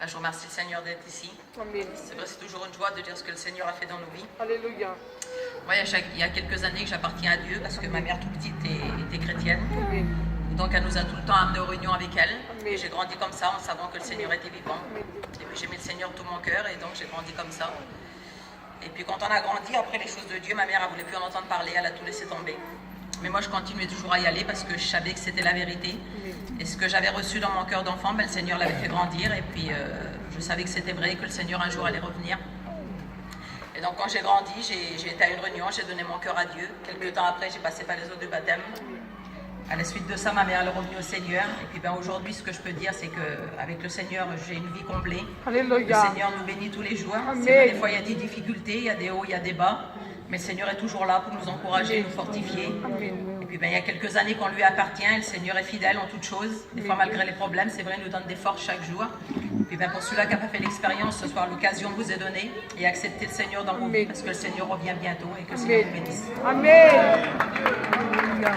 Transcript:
Je remercie le Seigneur d'être ici. Amen. C'est vrai, c'est toujours une joie de dire ce que le Seigneur a fait dans nos vies. Alléluia. Moi, il y a quelques années que j'appartiens à Dieu parce que ma mère tout petite était chrétienne. Amen. Donc elle nous a tout le temps amenés aux réunions avec elle. Amen. J'ai grandi comme ça en savant que le Seigneur était vivant. Amen. Et puis j'aimais le Seigneur de tout mon cœur et donc j'ai grandi comme ça. Et puis quand on a grandi, après les choses de Dieu, ma mère ne voulait plus en entendre parler, elle a tout laissé tomber. Mais moi je continuais toujours à y aller parce que je savais que c'était la vérité. Et ce que j'avais reçu dans mon cœur d'enfant, le Seigneur l'avait fait grandir. Et puis je savais que c'était vrai, que le Seigneur un jour allait revenir. Et donc quand j'ai grandi, j'ai été à une réunion, j'ai donné mon cœur à Dieu. Quelques temps après, j'ai passé par les eaux de baptême. À la suite de ça, ma mère est revenue au Seigneur. Et puis aujourd'hui, ce que je peux dire, c'est qu'avec le Seigneur, j'ai une vie comblée. Alléluia. Le Seigneur nous bénit tous les jours. Amen. C'est vrai, des fois, il y a des difficultés, il y a des hauts, il y a des bas. Mais le Seigneur est toujours là pour nous encourager, nous fortifier. Amen. Et puis il y a quelques années qu'on lui appartient, et le Seigneur est fidèle en toutes choses. Des fois, malgré les problèmes, c'est vrai, il nous donne des forces chaque jour. Et puis pour ceux-là qui n'ont pas fait l'expérience, ce soir, l'occasion vous est donnée. Et acceptez le Seigneur dans vos vies, parce que le Seigneur revient bientôt et que le Seigneur vous bénisse. Amen. Alléluia.